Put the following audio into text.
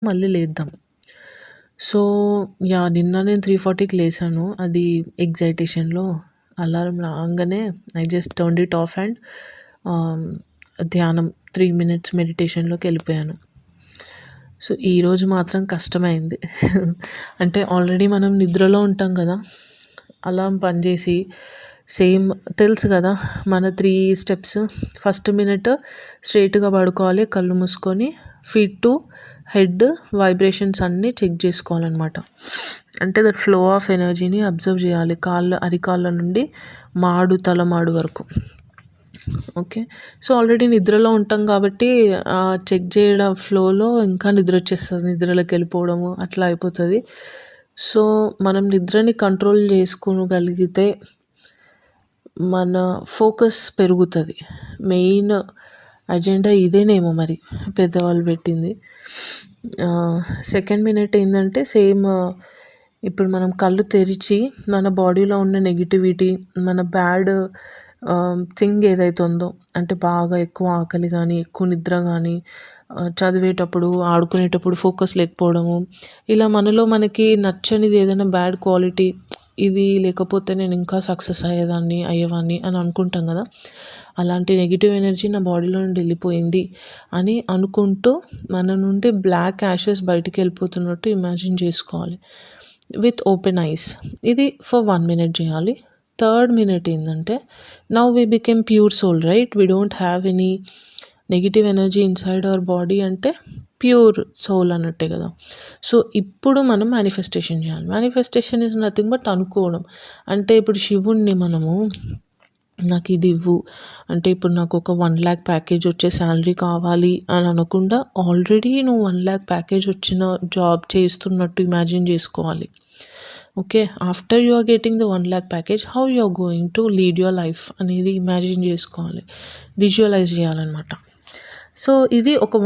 మళ్ళీ లేద్దాం. సో, నిన్న నేను 3:40కి లేసాను. అది ఎక్సైటేషన్‌లో అలారం రాంగానే I just turned it of and ధ్యానం 3 మినిట్స్ మెడిటేషన్‌లోకెళ్ళిపోయాను. సో, ఈరోజు మాత్రం కష్టమైంది. అంటే ఆల్రెడీ మనం నిద్రలో ఉంటాం కదా! అలారం పనిచేసి సేమ్ తెలుసు కదా! మన 3 స్టెప్స్. ఫస్ట్ మినిట్ స్ట్రెయిట్‌గా పడుకోవాలి. కళ్ళు మూసుకొని ఫీట్ టు హెడ్ వైబ్రేషన్స్ అన్నీ చెక్ చేసుకోవాలన్నమాట. అంటే దట్ ఫ్లో ఆఫ్ ఎనర్జీని అబ్జర్వ్ చేయాలి. అరికాళ్ళ నుండి తలమాడు వరకు. ఓకే. సో, ఆల్రెడీ నిద్రలో ఉంటాం కాబట్టి చెక్ చేయడం ఫ్లోలో ఇంకా నిద్ర వచ్చేస్తది. నిద్రలోకి వెళ్ళిపోవడము అట్లా అయిపోతుంది. సో, మనం నిద్రని కంట్రోల్ చేసుకోగలిగితే మన ఫోకస్ పెరుగుతుంది. మెయిన్ అజెండా ఇదేనేమో మరి పెద్దవాళ్ళు పెట్టింది. సెకండ్ మినిట్ ఏంటంటే సేమ్ ఇప్పుడు మనం కళ్ళు తెరిచి మన బాడీలో ఉన్న నెగిటివిటీ, మన బ్యాడ్ థింగ్ ఏదైతే ఉందో, అంటే బాగా ఎక్కువ ఆకలి కానీ, ఎక్కువ నిద్ర కానీ, చదివేటప్పుడు, ఆడుకునేటప్పుడు ఫోకస్ లేకపోవడము, ఇలా మనలో మనకి నచ్చనిది ఏదైనా బ్యాడ్ క్వాలిటీ, ఇది లేకపోతే నేను ఇంకా సక్సెస్ అయ్యేవాడిని అని అనుకుంటాం కదా! అలాంటి నెగిటివ్ ఎనర్జీ నా బాడీలో నుండి వెళ్ళిపోయింది అని అనుకుంటూ మన నుండి బ్లాక్ యాషెస్ బయటికి వెళ్ళిపోతున్నట్టు ఇమాజిన్ చేసుకోవాలి విత్ ఓపెన్ ఐస్. ఇది ఫర్ 1 మినిట్ చేయాలి. థర్డ్ మినిట్ ఏంటంటే now we become pure soul, right? We don't have any negative energy inside our body, అంటే ప్యూర్ సోల్ అన్నట్టే కదా. సో, ఇప్పుడు మనం మేనిఫెస్టేషన్ చేయాలి. మేనిఫెస్టేషన్ ఈజ్ నథింగ్ బట్ అనుకోవడం. అంటే ఇప్పుడు శివుణ్ణి మనము నాకు ఇది ఇవ్వు, అంటే ఇప్పుడు నాకు ఒక 1 lakh ప్యాకేజ్ వచ్చే శాలరీ కావాలి అని అనకుండా ఆల్రెడీ నువ్వు 1 lakh ప్యాకేజ్ వచ్చిన జాబ్ చేస్తున్నట్టు ఇమాజిన్ చేసుకోవాలి. Okay. After you are getting the 1 lakh package how you are going to lead your life అనేది ఇమాజిన్ చేసుకోవాలి, విజువలైజ్ చేయాలన్నమాట. సో, ఇది ఒక